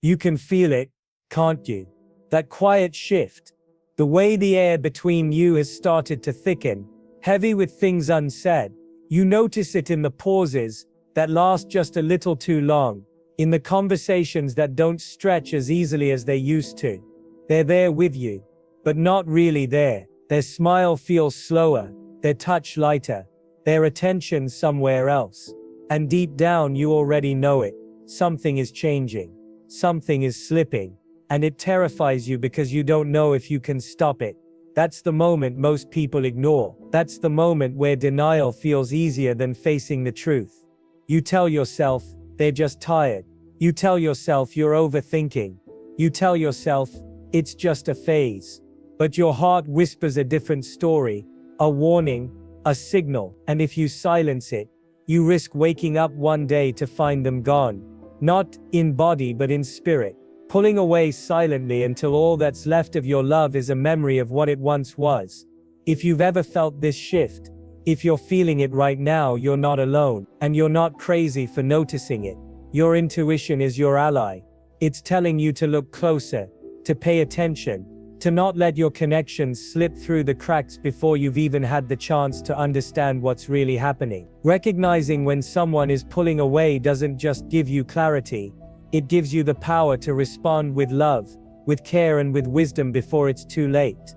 You can feel it, can't you? That quiet shift. The way the air between you has started to thicken, heavy with things unsaid. You notice it in the pauses that last just a little too long, in the conversations that don't stretch as easily as they used to. They're there with you, but not really there. Their smile feels slower, their touch lighter, their attention somewhere else. And deep down you already know it. Something is changing. Something is slipping. And it terrifies you because you don't know if you can stop it. That's the moment most people ignore. That's the moment where denial feels easier than facing the truth. You tell yourself, they're just tired. You tell yourself you're overthinking. You tell yourself, it's just a phase. But your heart whispers a different story, a warning, a signal, and if you silence it, you risk waking up one day to find them gone. Not in body but in spirit. Pulling away silently until all that's left of your love is a memory of what it once was. If you've ever felt this shift, if you're feeling it right now, you're not alone, and you're not crazy for noticing it. Your intuition is your ally. It's telling you to look closer, to pay attention, to not let your connections slip through the cracks before you've even had the chance to understand what's really happening. Recognizing when someone is pulling away doesn't just give you clarity, it gives you the power to respond with love, with care and with wisdom before it's too late.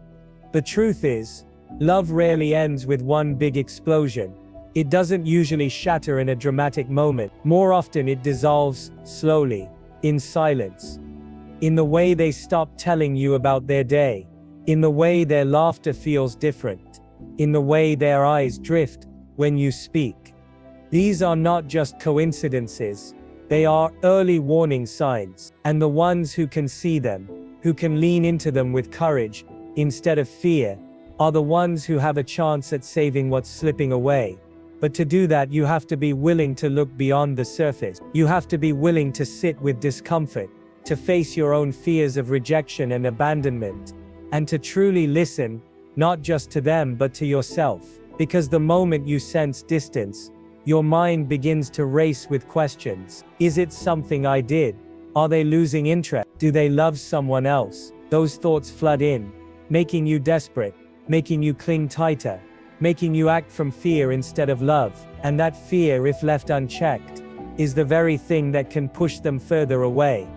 The truth is, love rarely ends with one big explosion. It doesn't usually shatter in a dramatic moment. More often it dissolves, slowly, in silence. In the way they stop telling you about their day. In the way their laughter feels different. In the way their eyes drift when you speak. These are not just coincidences. They are early warning signs, and the ones who can see them, who can lean into them with courage, instead of fear, are the ones who have a chance at saving what's slipping away. But to do that, you have to be willing to look beyond the surface. You have to be willing to sit with discomfort, to face your own fears of rejection and abandonment, and to truly listen, not just to them but to yourself. Because the moment you sense distance, your mind begins to race with questions. Is it something I did? Are they losing interest? Do they love someone else? Those thoughts flood in, making you desperate, making you cling tighter, making you act from fear instead of love. And that fear, if left unchecked, is the very thing that can push them further away.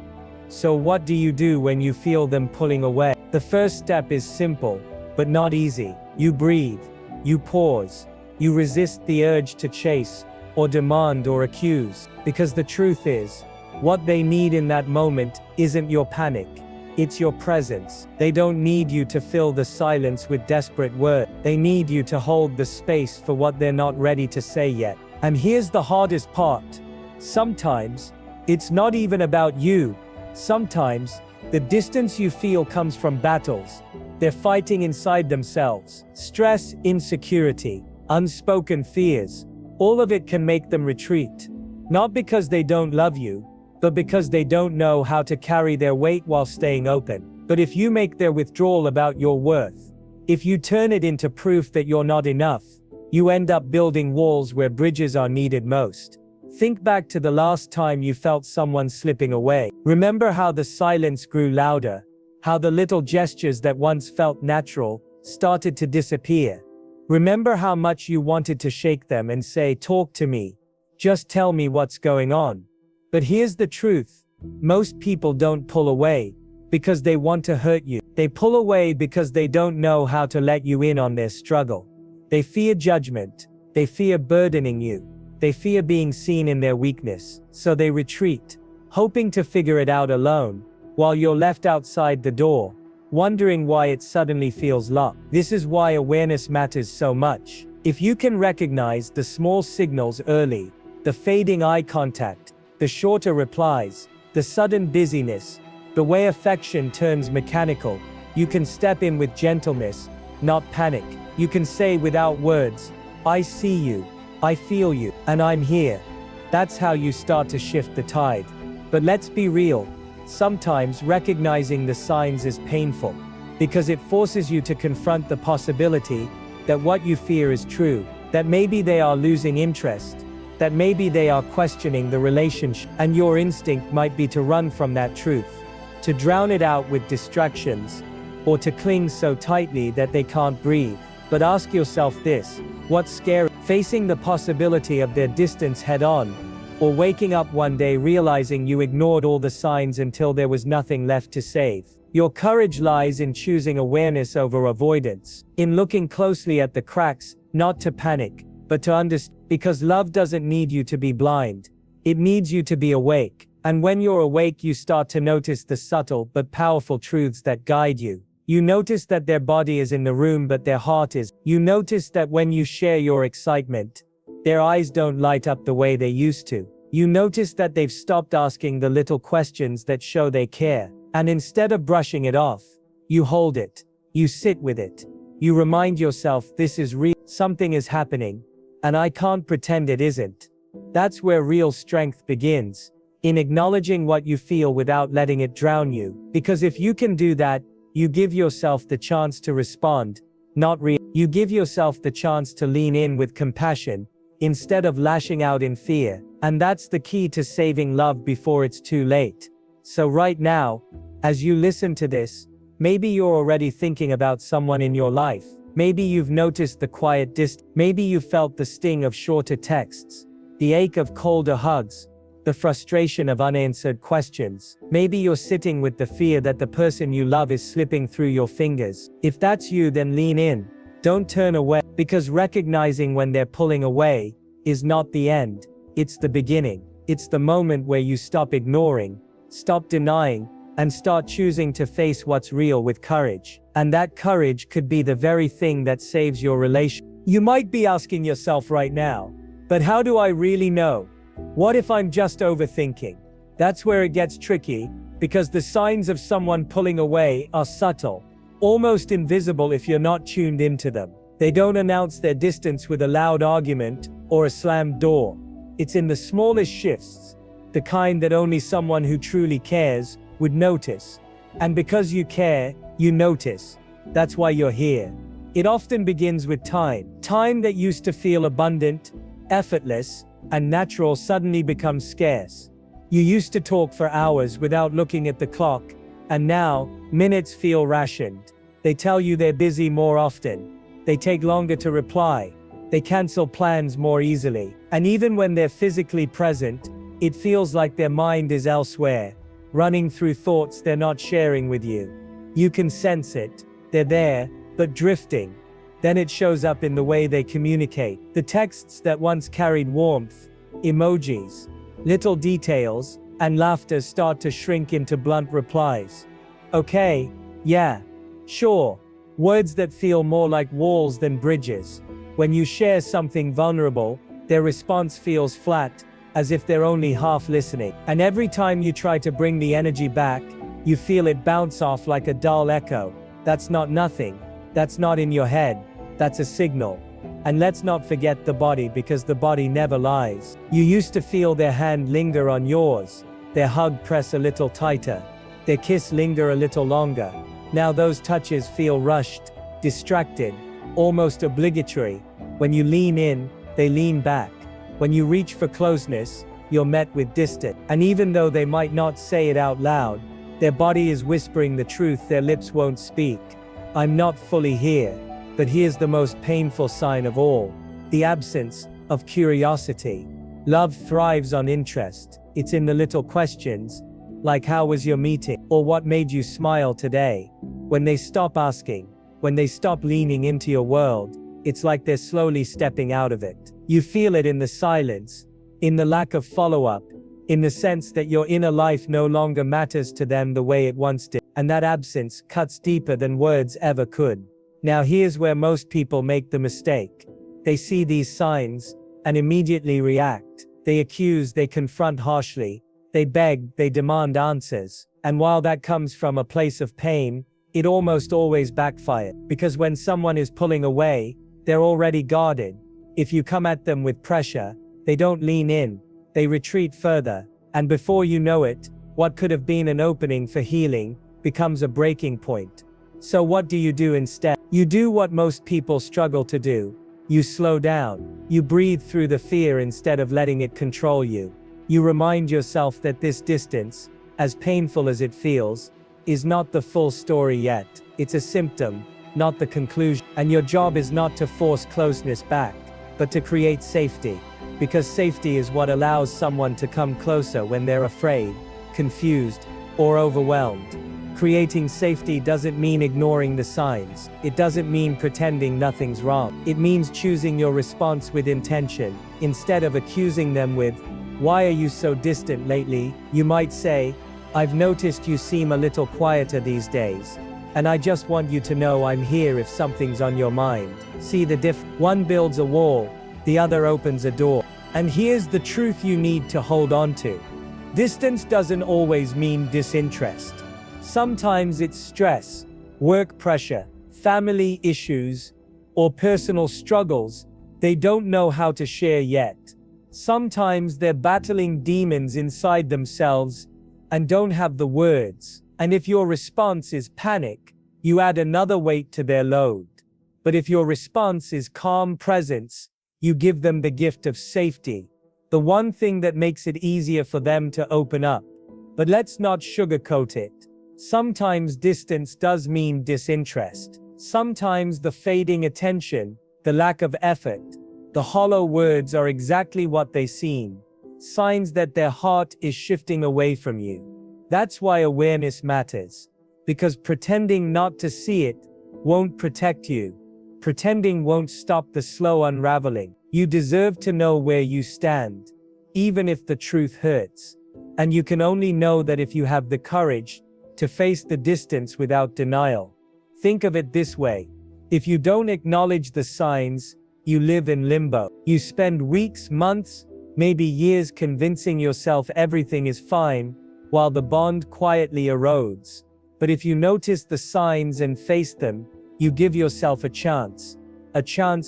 So what do you do when you feel them pulling away? The first step is simple, but not easy. You breathe. You pause. You resist the urge to chase, or demand or accuse, because the truth is, what they need in that moment isn't your panic, it's your presence. They don't need you to fill the silence with desperate words. They need you to hold the space for what they're not ready to say yet. And here's the hardest part. Sometimes, it's not even about you. Sometimes, the distance you feel comes from battles they're fighting inside themselves. Stress, insecurity, unspoken fears, all of it can make them retreat. Not because they don't love you, but because they don't know how to carry their weight while staying open. But if you make their withdrawal about your worth, if you turn it into proof that you're not enough, you end up building walls where bridges are needed most. Think back to the last time you felt someone slipping away. Remember how the silence grew louder, how the little gestures that once felt natural started to disappear. Remember how much you wanted to shake them and say, "Talk to me. Just tell me what's going on." But here's the truth. Most people don't pull away because they want to hurt you. They pull away because they don't know how to let you in on their struggle. They fear judgment. They fear burdening you. They fear being seen in their weakness. So they retreat, hoping to figure it out alone, while you're left outside the door, wondering why it suddenly feels locked. This is why awareness matters so much. If you can recognize the small signals early, the fading eye contact, the shorter replies, the sudden busyness, the way affection turns mechanical, you can step in with gentleness, not panic. You can say without words, "I see you, I feel you, and I'm here." That's how you start to shift the tide. But let's be real. Sometimes recognizing the signs is painful, because it forces you to confront the possibility that what you fear is true, that maybe they are losing interest, that maybe they are questioning the relationship, and your instinct might be to run from that truth, to drown it out with distractions, or to cling so tightly that they can't breathe. But ask yourself this: what's scary? Facing the possibility of their distance head on, or waking up one day realizing you ignored all the signs until there was nothing left to save? Your courage lies in choosing awareness over avoidance, in looking closely at the cracks, not to panic, but to understand, because love doesn't need you to be blind. It needs you to be awake. And when you're awake, you start to notice the subtle but powerful truths that guide you. You notice that their body is in the room but their heart is. You notice that when you share your excitement, their eyes don't light up the way they used to. You notice that they've stopped asking the little questions that show they care. And instead of brushing it off, you hold it. You sit with it. You remind yourself, this is real. Something is happening, and I can't pretend it isn't. That's where real strength begins, in acknowledging what you feel without letting it drown you. Because if you can do that, you give yourself the chance to respond, not react. You give yourself the chance to lean in with compassion, instead of lashing out in fear. And that's the key to saving love before it's too late. So right now, as you listen to this, maybe you're already thinking about someone in your life. Maybe you've noticed the quiet distance. Maybe you felt the sting of shorter texts, the ache of colder hugs, the frustration of unanswered questions. Maybe you're sitting with the fear that the person you love is slipping through your fingers. If that's you, then lean in. Don't turn away, because recognizing when they're pulling away is not the end, it's the beginning. It's the moment where you stop ignoring, stop denying, and start choosing to face what's real with courage. And that courage could be the very thing that saves your relationship. You might be asking yourself right now, but how do I really know? What if I'm just overthinking? That's where it gets tricky, because the signs of someone pulling away are subtle, almost invisible if you're not tuned into them. They don't announce their distance with a loud argument or a slammed door. It's in the smallest shifts, the kind that only someone who truly cares would notice. And because you care, you notice. That's why you're here. It often begins with time. Time that used to feel abundant, effortless, and natural suddenly becomes scarce. You used to talk for hours without looking at the clock, and now, minutes feel rationed. They tell you they're busy more often. They take longer to reply. They cancel plans more easily. And even when they're physically present, it feels like their mind is elsewhere, running through thoughts they're not sharing with you. You can sense it. They're there, but drifting. Then it shows up in the way they communicate. The texts that once carried warmth, emojis, little details, and laughter start to shrink into blunt replies. Okay, yeah, sure. Words that feel more like walls than bridges. When you share something vulnerable, their response feels flat, as if they're only half listening. And every time you try to bring the energy back, you feel it bounce off like a dull echo. That's not nothing. That's not in your head. That's a signal. And let's not forget the body, because the body never lies. You used to feel their hand linger on yours, their hug press a little tighter, their kiss linger a little longer. Now those touches feel rushed, distracted, almost obligatory. When you lean in, they lean back. When you reach for closeness, you're met with distance. And even though they might not say it out loud, their body is whispering the truth their lips won't speak. I'm not fully here. But here's the most painful sign of all: the absence of curiosity. Love thrives on interest. It's in the little questions, like how was your meeting, or what made you smile today. When they stop asking, when they stop leaning into your world, it's like they're slowly stepping out of it. You feel it in the silence, in the lack of follow-up, in the sense that your inner life no longer matters to them the way it once did. And that absence cuts deeper than words ever could. Now here's where most people make the mistake. They see these signs and immediately react. They accuse, they confront harshly, they beg, they demand answers. And while that comes from a place of pain, it almost always backfires. Because when someone is pulling away, they're already guarded. If you come at them with pressure, they don't lean in, they retreat further. And before you know it, what could have been an opening for healing becomes a breaking point. So what do you do instead? You do what most people struggle to do. You slow down. You breathe through the fear instead of letting it control you. You remind yourself that this distance, as painful as it feels, is not the full story yet. It's a symptom, not the conclusion. And your job is not to force closeness back, but to create safety. Because safety is what allows someone to come closer when they're afraid, confused, or overwhelmed. Creating safety doesn't mean ignoring the signs. It doesn't mean pretending nothing's wrong. It means choosing your response with intention, instead of accusing them with, "Why are you so distant lately?" You might say, "I've noticed you seem a little quieter these days. And I just want you to know I'm here if something's on your mind." See the one builds a wall, the other opens a door. And here's the truth you need to hold on to. Distance doesn't always mean disinterest. Sometimes it's stress, work pressure, family issues, or personal struggles they don't know how to share yet. Sometimes they're battling demons inside themselves and don't have the words. And if your response is panic, you add another weight to their load. But if your response is calm presence, you give them the gift of safety, the one thing that makes it easier for them to open up. But let's not sugarcoat it. Sometimes distance does mean disinterest. Sometimes the fading attention, the lack of effort, the hollow words are exactly what they seem. Signs that their heart is shifting away from you. That's why awareness matters. Because pretending not to see it won't protect you. Pretending won't stop the slow unraveling. You deserve to know where you stand, even if the truth hurts. And you can only know that if you have the courage to face the distance without denial. Think of it this way. If you don't acknowledge the signs, you live in limbo. You spend weeks, months, maybe years convincing yourself everything is fine, while the bond quietly erodes. But if you notice the signs and face them, you give yourself a chance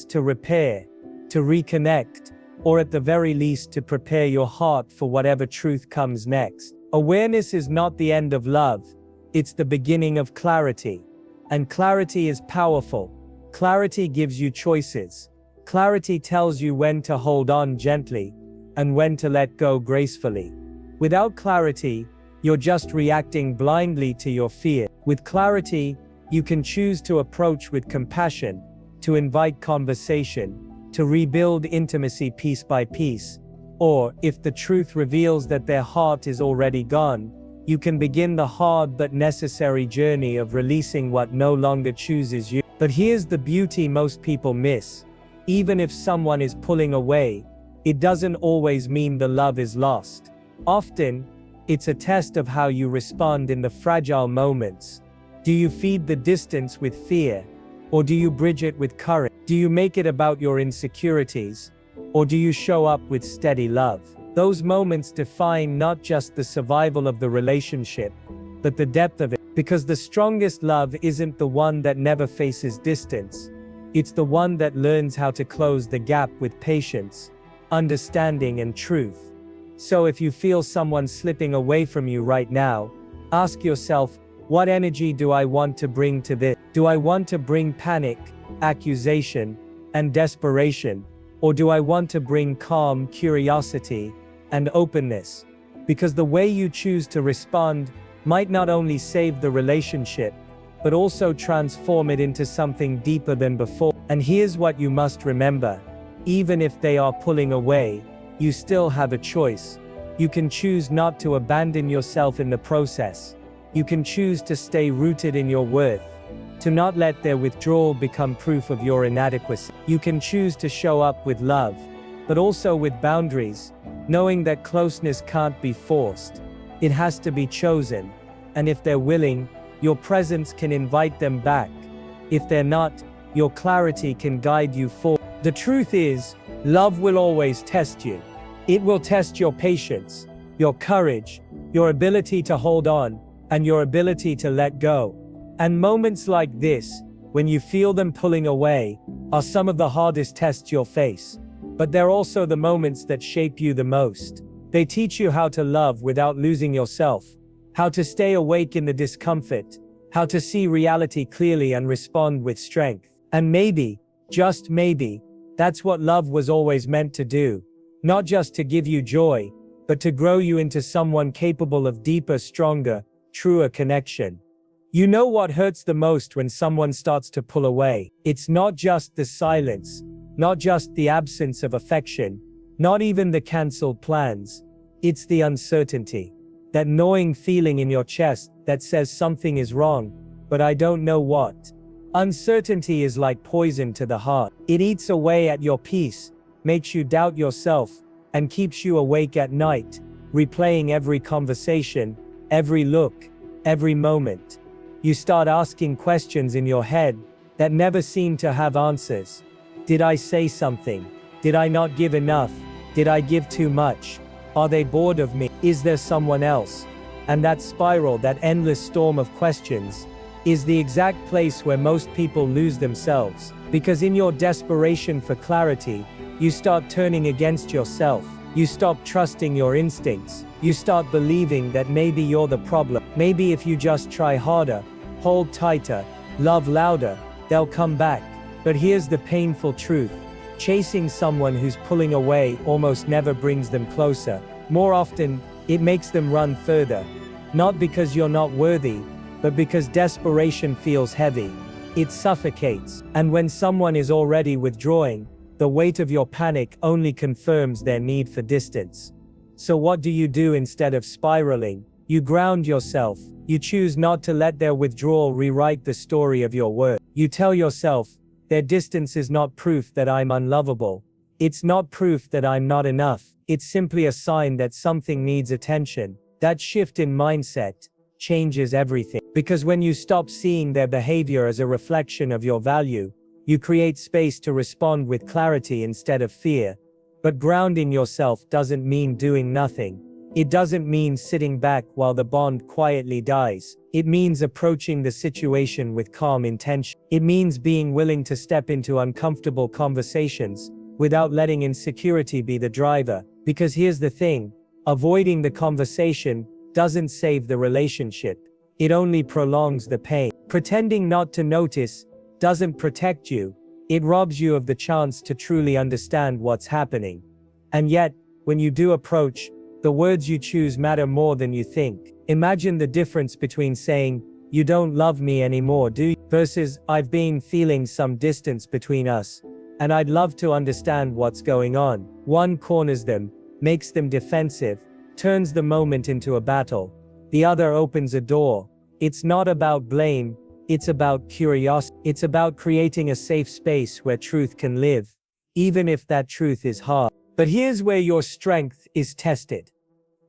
to repair, to reconnect, or at the very least to prepare your heart for whatever truth comes next. Awareness is not the end of love, it's the beginning of clarity. And clarity is powerful. Clarity gives you choices. Clarity tells you when to hold on gently, and when to let go gracefully. Without clarity, you're just reacting blindly to your fear. With clarity, you can choose to approach with compassion, to invite conversation, to rebuild intimacy piece by piece. Or, if the truth reveals that their heart is already gone, you can begin the hard but necessary journey of releasing what no longer chooses you. But here's the beauty most people miss. Even if someone is pulling away, it doesn't always mean the love is lost. Often, it's a test of how you respond in the fragile moments. Do you feed the distance with fear? Or do you bridge it with courage? Do you make it about your insecurities? Or do you show up with steady love? Those moments define not just the survival of the relationship, but the depth of it. Because the strongest love isn't the one that never faces distance. It's the one that learns how to close the gap with patience, understanding, and truth. So if you feel someone slipping away from you right now, ask yourself, what energy do I want to bring to this? Do I want to bring panic, accusation, and desperation? Or do I want to bring calm, curiosity, and openness? Because the way you choose to respond might not only save the relationship, but also transform it into something deeper than before. And here's what you must remember. Even if they are pulling away, you still have a choice. You can choose not to abandon yourself in the process. You can choose to stay rooted in your worth, to not let their withdrawal become proof of your inadequacy. You can choose to show up with love, but also with boundaries, knowing that closeness can't be forced. It has to be chosen. And if they're willing, your presence can invite them back. If they're not, your clarity can guide you forward. The truth is, love will always test you. It will test your patience, your courage, your ability to hold on, and your ability to let go. And moments like this, when you feel them pulling away, are some of the hardest tests you'll face. But they're also the moments that shape you the most. They teach you how to love without losing yourself, how to stay awake in the discomfort, how to see reality clearly and respond with strength. And maybe, just maybe, That's what love was always meant to do. Not just to give you joy, but to grow you into someone capable of deeper, stronger, truer connection. You know what hurts the most when someone starts to pull away? It's not just the silence, not just the absence of affection, not even the cancelled plans. It's the uncertainty. That gnawing feeling in your chest that says something is wrong, but I don't know what. Uncertainty is like poison to the heart. It eats away at your peace, makes you doubt yourself, and keeps you awake at night, replaying every conversation, every look, every moment. You start asking questions in your head that never seem to have answers. Did I say something? Did I not give enough? Did I give too much? Are they bored of me? Is there someone else? And that spiral, that endless storm of questions, is the exact place where most people lose themselves. Because in your desperation for clarity, you start turning against yourself. You stop trusting your instincts. You start believing that maybe you're the problem. Maybe if you just try harder, hold tighter, love louder, they'll come back. But here's the painful truth. Chasing someone who's pulling away almost never brings them closer. More often, it makes them run further. Not because you're not worthy, but because desperation feels heavy. It suffocates. And when someone is already withdrawing, the weight of your panic only confirms their need for distance. So what do you do instead of spiraling? You ground yourself. You choose not to let their withdrawal rewrite the story of your worth. You tell yourself, their distance is not proof that I'm unlovable. It's not proof that I'm not enough. It's simply a sign that something needs attention. That shift in mindset changes everything. Because when you stop seeing their behavior as a reflection of your value, you create space to respond with clarity instead of fear. But grounding yourself doesn't mean doing nothing. It doesn't mean sitting back while the bond quietly dies. It means approaching the situation with calm intention. It means being willing to step into uncomfortable conversations without letting insecurity be the driver. Because here's the thing, avoiding the conversation doesn't save the relationship. It only prolongs the pain. Pretending not to notice doesn't protect you. It robs you of the chance to truly understand what's happening. And yet, when you do approach, the words you choose matter more than you think. Imagine the difference between saying, "You don't love me anymore, do you?" versus, "I've been feeling some distance between us, and I'd love to understand what's going on." One corners them, makes them defensive, turns the moment into a battle. The other opens a door. It's not about blame, it's about curiosity. It's about creating a safe space where truth can live, even if that truth is hard. But here's where your strength is tested.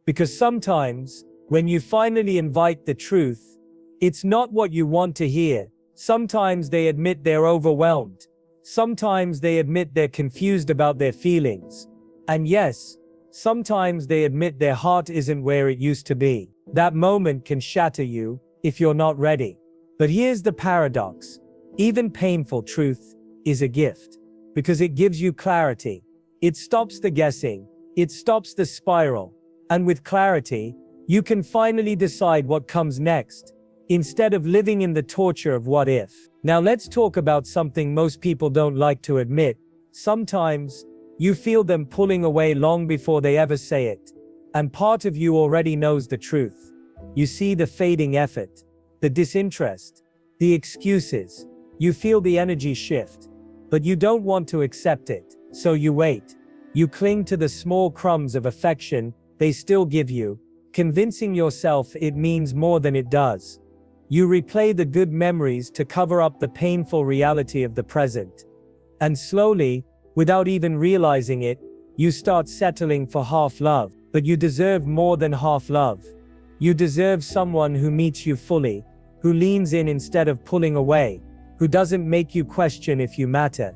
Because sometimes, when you finally invite the truth, it's not what you want to hear. Sometimes they admit they're overwhelmed. Sometimes they admit they're confused about their feelings. And yes, sometimes they admit their heart isn't where it used to be. That moment can shatter you if you're not ready. But here's the paradox. Even painful truth is a gift. Because it gives you clarity. It stops the guessing. It stops the spiral. And with clarity, you can finally decide what comes next, instead of living in the torture of what if. Now let's talk about something most people don't like to admit. Sometimes, you feel them pulling away long before they ever say it. And part of you already knows the truth. You see the fading effort, the disinterest, the excuses. You feel the energy shift. But you don't want to accept it, so you wait. You cling to the small crumbs of affection they still give you, convincing yourself it means more than it does. You replay the good memories to cover up the painful reality of the present. And slowly, without even realizing it, you start settling for half love. But you deserve more than half love. You deserve someone who meets you fully, who leans in instead of pulling away, who doesn't make you question if you matter.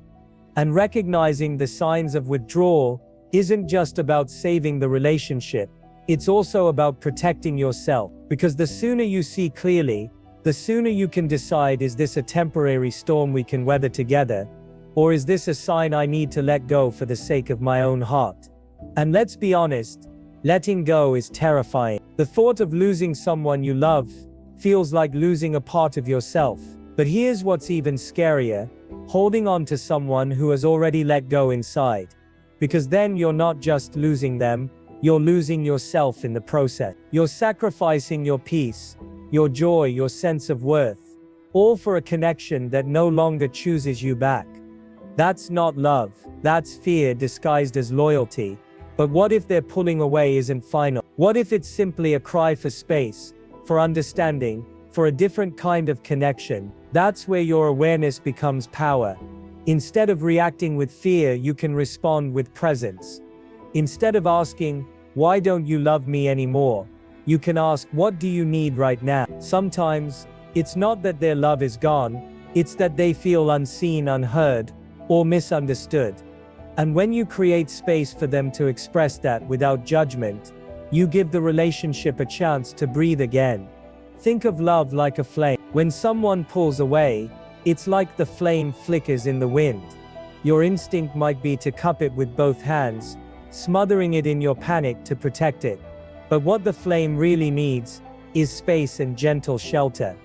And recognizing the signs of withdrawal isn't just about saving the relationship, it's also about protecting yourself. Because the sooner you see clearly, the sooner you can decide, is this a temporary storm we can weather together? Or is this a sign I need to let go for the sake of my own heart? And let's be honest, letting go is terrifying. The thought of losing someone you love feels like losing a part of yourself. But here's what's even scarier: holding on to someone who has already let go inside. Because then you're not just losing them, you're losing yourself in the process. You're sacrificing your peace, your joy, your sense of worth, all for a connection that no longer chooses you back. That's not love, that's fear disguised as loyalty. But what if their pulling away isn't final? What if it's simply a cry for space, for understanding, for a different kind of connection? That's where your awareness becomes power. Instead of reacting with fear, you can respond with presence. Instead of asking, "Why don't you love me anymore?" you can ask, "What do you need right now?" Sometimes, it's not that their love is gone, it's that they feel unseen, unheard, or misunderstood. And when you create space for them to express that without judgment, you give the relationship a chance to breathe again. Think of love like a flame. When someone pulls away, it's like the flame flickers in the wind. Your instinct might be to cup it with both hands, smothering it in your panic to protect it. But what the flame really needs is space and gentle shelter.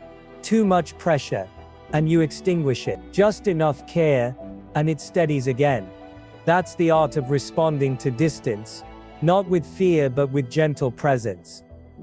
Too much pressure, and you extinguish it. Just enough care, and it steadies again. That's the art of responding to distance, not with fear but with gentle presence.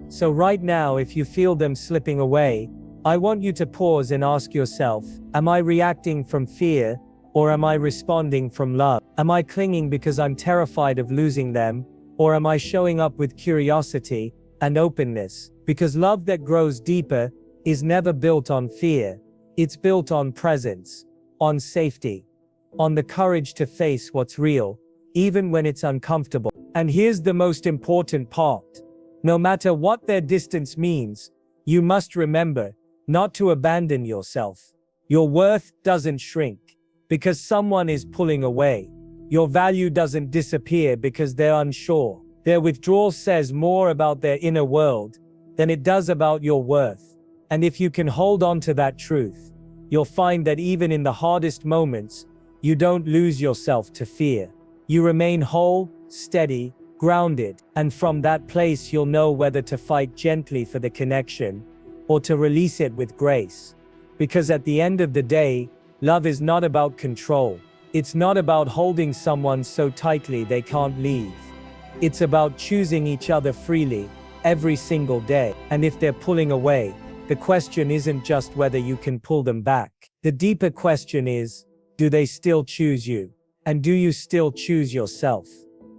So right now, if you feel them slipping away, I want you to pause and ask yourself, am I reacting from fear, or am I responding from love? Am I clinging because I'm terrified of losing them, or am I showing up with curiosity and openness? Because love that grows deeper is never built on fear. It's built on presence, on safety, on the courage to face what's real, even when it's uncomfortable. And here's the most important part. No matter what their distance means, you must remember not to abandon yourself. Your worth doesn't shrink because someone is pulling away. Your value doesn't disappear because they're unsure. Their withdrawal says more about their inner world than it does about your worth. And if you can hold on to that truth, you'll find that even in the hardest moments, you don't lose yourself to fear. You remain whole, steady, grounded, and from that place you'll know whether to fight gently for the connection or to release it with grace. Because at the end of the day, love is not about control. It's not about holding someone so tightly they can't leave. It's about choosing each other freely, every single day. And if they're pulling away, the question isn't just whether you can pull them back. The deeper question is, do they still choose you? And do you still choose yourself?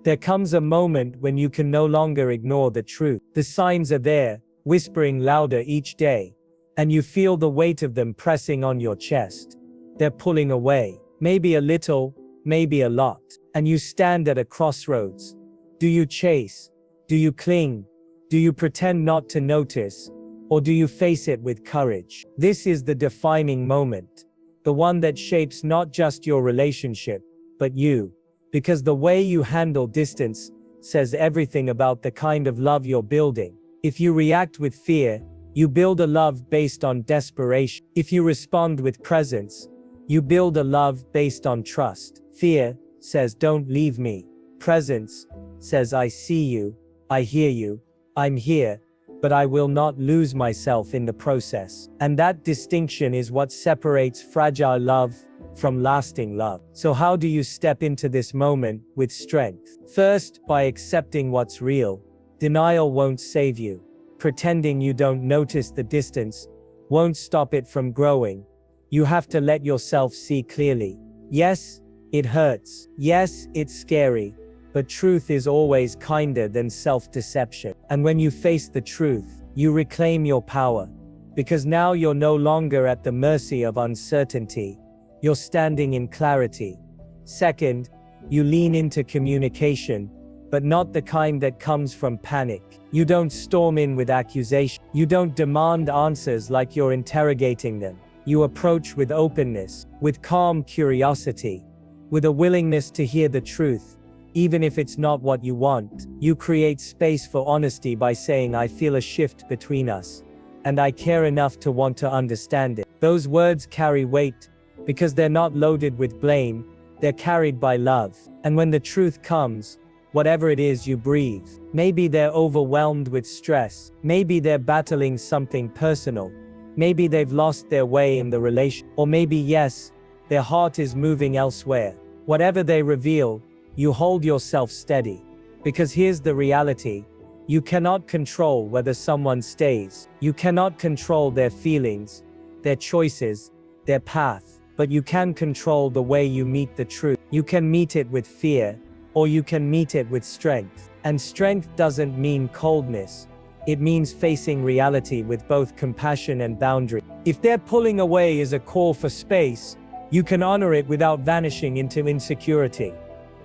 There comes a moment when you can no longer ignore the truth. The signs are there, whispering louder each day, and you feel the weight of them pressing on your chest. They're pulling away, maybe a little, maybe a lot, and you stand at a crossroads. Do you chase? Do you cling? Do you pretend not to notice? Or do you face it with courage? This is the defining moment. The one that shapes not just your relationship, but you. Because the way you handle distance says everything about the kind of love you're building. If you react with fear, you build a love based on desperation. If you respond with presence, you build a love based on trust. Fear says, "Don't leave me." Presence says, "I see you, I hear you, I'm here, but I will not lose myself in the process." And that distinction is what separates fragile love from lasting love. So how do you step into this moment with strength? First, by accepting what's real. Denial won't save you. Pretending you don't notice the distance won't stop it from growing. You have to let yourself see clearly. Yes, it hurts. Yes, it's scary. But truth is always kinder than self-deception. And when you face the truth, you reclaim your power. Because now you're no longer at the mercy of uncertainty. You're standing in clarity. Second, you lean into communication, but not the kind that comes from panic. You don't storm in with accusation. You don't demand answers like you're interrogating them. You approach with openness, with calm curiosity, with a willingness to hear the truth. Even if it's not what you want, you create space for honesty by saying, "I feel a shift between us, and I care enough to want to understand it." Those words carry weight, because they're not loaded with blame, they're carried by love. And when the truth comes, whatever it is, you breathe. Maybe they're overwhelmed with stress, maybe they're battling something personal, Maybe they've lost their way in the relation. Or maybe yes, their heart is moving elsewhere. Whatever they reveal, you hold yourself steady. Because here's the reality. You cannot control whether someone stays. You cannot control their feelings, their choices, their path. But you can control the way you meet the truth. You can meet it with fear, or you can meet it with strength. And strength doesn't mean coldness. It means facing reality with both compassion and boundary. If their pulling away is a call for space, you can honor it without vanishing into insecurity.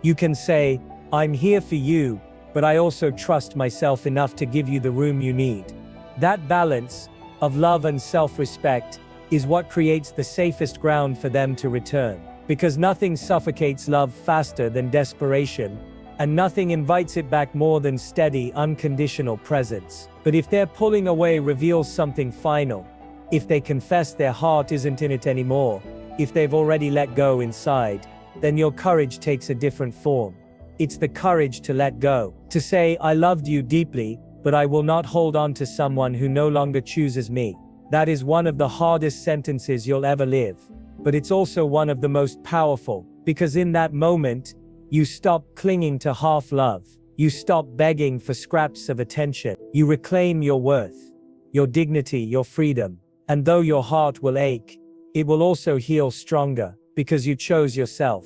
You can say, I'm here for you, but I also trust myself enough to give you the room you need. That balance of love and self-respect is what creates the safest ground for them to return. Because nothing suffocates love faster than desperation, and nothing invites it back more than steady, unconditional presence. But if their pulling away reveals something final, if they confess their heart isn't in it anymore, if they've already let go inside, then your courage takes a different form. It's the courage to let go. To say, I loved you deeply, but I will not hold on to someone who no longer chooses me. That is one of the hardest sentences you'll ever live. But it's also one of the most powerful, because in that moment, you stop clinging to half love. You stop begging for scraps of attention. You reclaim your worth, your dignity, your freedom. And though your heart will ache, it will also heal stronger, because you chose yourself.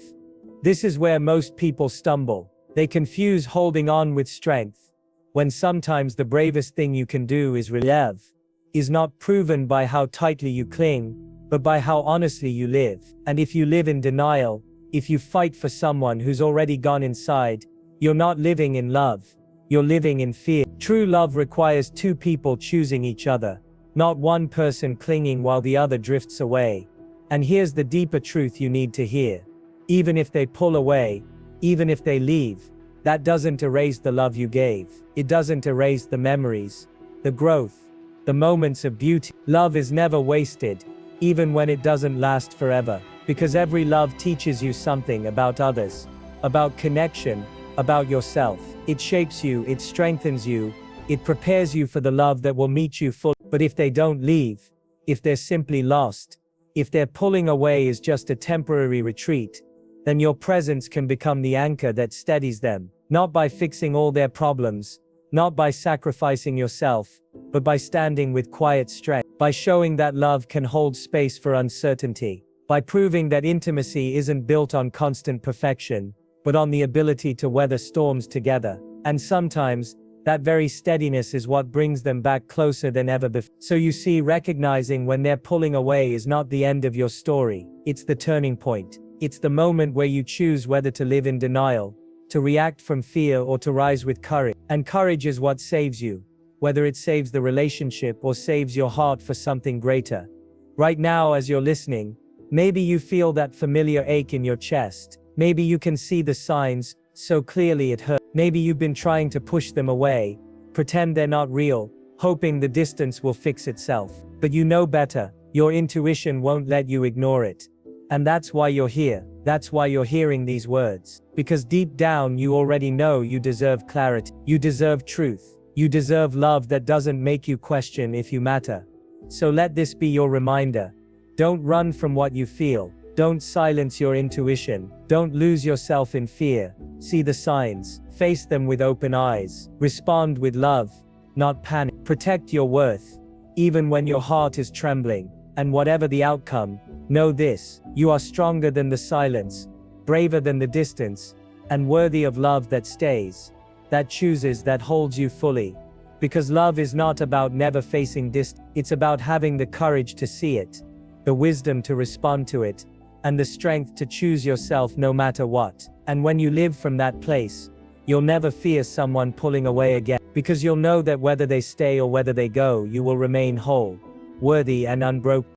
This is where most people stumble. They confuse holding on with strength, when sometimes the bravest thing you can do is love, is not proven by how tightly you cling, but by how honestly you live. And if you live in denial, if you fight for someone who's already gone inside, you're not living in love, you're living in fear. True love requires two people choosing each other, not one person clinging while the other drifts away. And here's the deeper truth you need to hear. Even if they pull away, even if they leave, that doesn't erase the love you gave. It doesn't erase the memories, the growth, the moments of beauty. Love is never wasted, even when it doesn't last forever. Because every love teaches you something about others, about connection, about yourself. It shapes you, it strengthens you, it prepares you for the love that will meet you fully. But if they don't leave, if they're simply lost, if their pulling away is just a temporary retreat, then your presence can become the anchor that steadies them, not by fixing all their problems, not by sacrificing yourself, but by standing with quiet strength, by showing that love can hold space for uncertainty, by proving that intimacy isn't built on constant perfection, but on the ability to weather storms together. And sometimes, that very steadiness is what brings them back closer than ever before. So you see, recognizing when they're pulling away is not the end of your story, it's the turning point. It's the moment where you choose whether to live in denial, to react from fear, or to rise with courage. And courage is what saves you, whether it saves the relationship or saves your heart for something greater. Right now, as you're listening, maybe you feel that familiar ache in your chest. Maybe you can see the signs so clearly it hurts. Maybe you've been trying to push them away, pretend they're not real, hoping the distance will fix itself. But you know better. Your intuition won't let you ignore it. And that's why you're here. That's why you're hearing these words. Because deep down you already know you deserve clarity. You deserve truth. You deserve love that doesn't make you question if you matter. So let this be your reminder. Don't run from what you feel. Don't silence your intuition. Don't lose yourself in fear. See the signs. Face them with open eyes. Respond with love, not panic. Protect your worth, even when your heart is trembling. And whatever the outcome, know this: you are stronger than the silence, braver than the distance, and worthy of love that stays, that chooses, that holds you fully. Because love is not about never facing distance, it's about having the courage to see it, the wisdom to respond to it, and the strength to choose yourself no matter what. And when you live from that place, you'll never fear someone pulling away again, because you'll know that whether they stay or whether they go, you will remain whole, worthy, and unbroken.